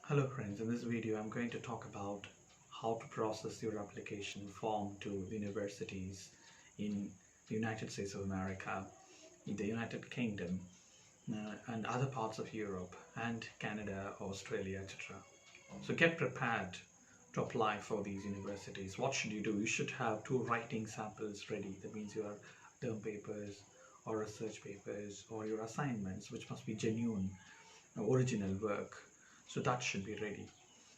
Hello friends, in this video I'm going to talk about how to process your application form to the universities in the United States of America, in the United Kingdom, and other parts of Europe and Canada, Australia, etc. So get prepared to apply for these universities. What should you do? You should have two writing samples ready. That means your term papers or research papers or your assignments, which must be genuine, original work. So that should be ready.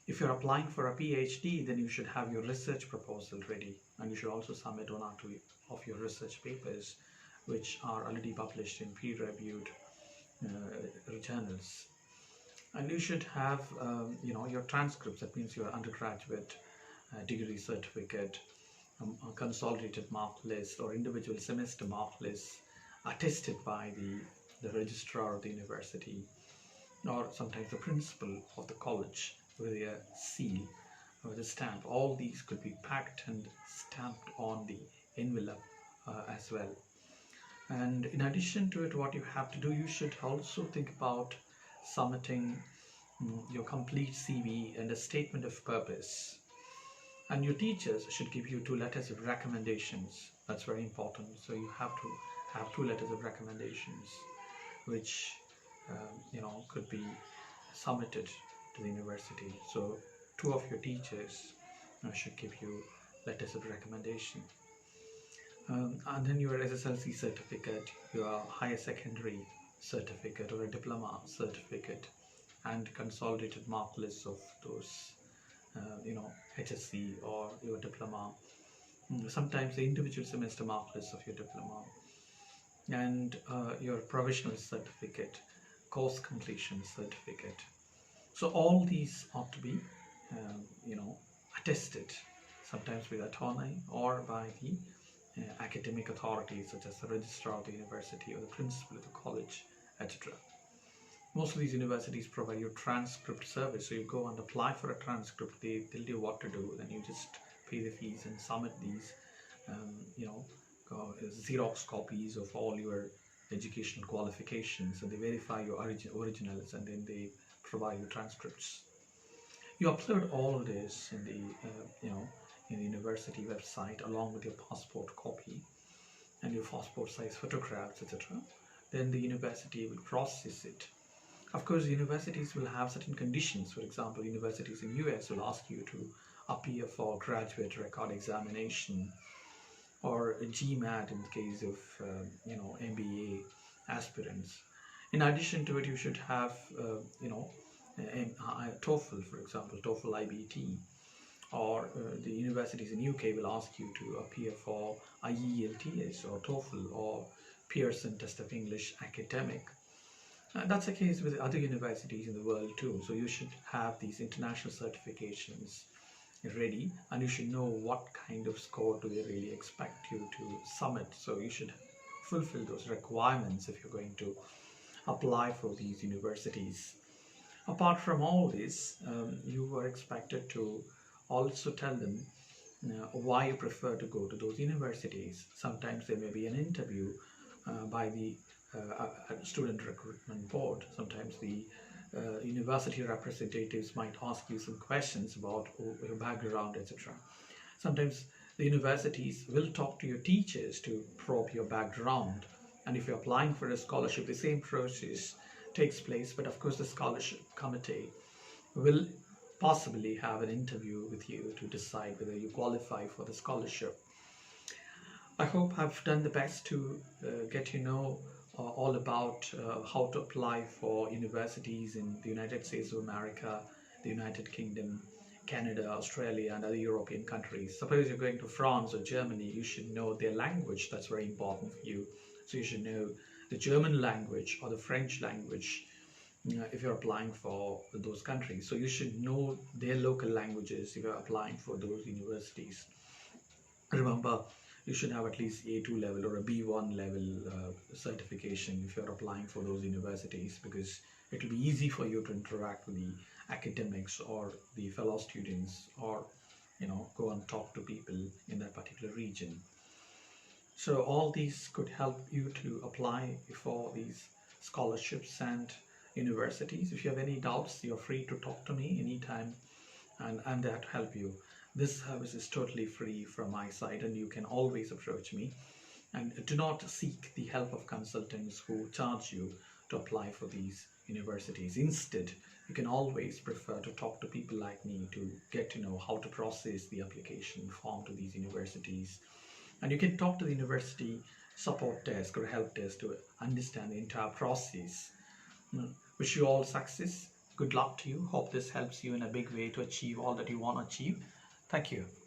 If you're applying for a PhD, then you should have your research proposal ready, and you should also submit one or two of your research papers which are already published in peer-reviewed journals. And you should have your transcripts. That means your undergraduate degree certificate, a consolidated mark list or individual semester mark list attested by the registrar of the university, or sometimes the principal of the college, with a seal or the stamp. All these could be packed and stamped on the envelope as well. And in addition to it, what you have to do, you should also think about submitting your complete CV and a statement of purpose. And your teachers should give you two letters of recommendations. That's very important. So you have to have two letters of recommendations, which could be submitted to the university. So two of your teachers should give you letters of recommendation. And then your SSLC certificate, your higher secondary certificate or a diploma certificate, and consolidated mark lists of those, HSC or your diploma. Sometimes the individual semester mark lists of your diploma, and your provisional certificate, course completion certificate. So all these ought to be, attested, sometimes with attorney or by the academic authorities such as the registrar of the university or the principal of the college, etc. Most of these universities provide you transcript service, so you go and apply for a transcript. They tell you what to do, then you just pay the fees and submit these, Xerox copies of all your educational qualifications, and they verify your originals, and then they provide you transcripts. You upload all this in the university website along with your passport copy and your passport size photographs, etc. Then the university will process it. Of course, universities will have certain conditions. For example, universities in US will ask you to appear for graduate record examination, or a GMAT in the case of MBA aspirants. In addition to it, you should have TOEFL, for example, TOEFL IBT, or the universities in UK will ask you to appear for IELTS or TOEFL or Pearson Test of English Academic. That's the case with other universities in the world too. So you should have these international certifications ready, and you should know what kind of score do they really expect you to submit. So you should fulfill those requirements if you're going to apply for these universities. Apart from all this, you are expected to also tell them why you prefer to go to those universities. Sometimes there may be an interview by the student recruitment board. Sometimes the university representatives might ask you some questions about your background, etc. Sometimes the universities will talk to your teachers to probe your background, and if you're applying for a scholarship, the same process takes place, but of course the scholarship committee will possibly have an interview with you to decide whether you qualify for the scholarship. I hope I've done the best to get you know all about how to apply for universities in the United States of America, the United Kingdom, Canada, Australia, and other European countries. Suppose you're going to France or Germany, you should know their language. That's very important for you. So you should know the German language or the French language if you're applying for those countries. So you should know their local languages if you're applying for those universities. Remember, you should have at least A2 level or a B1 level certification if you're applying for those universities, because it will be easy for you to interact with the academics or the fellow students, or go and talk to people in that particular region. So all these could help you to apply for these scholarships, and universities. If you have any doubts, you're free to talk to me anytime, and I'm there to help you. This service is totally free from my side, and you can always approach me. And do not seek the help of consultants who charge you to apply for these universities. Instead, you can always prefer to talk to people like me to get to know how to process the application form to these universities. And you can talk to the university support desk or help desk to understand the entire process. Wish you all success. Good luck to you. Hope this helps you in a big way to achieve all that you want to achieve. Thank you.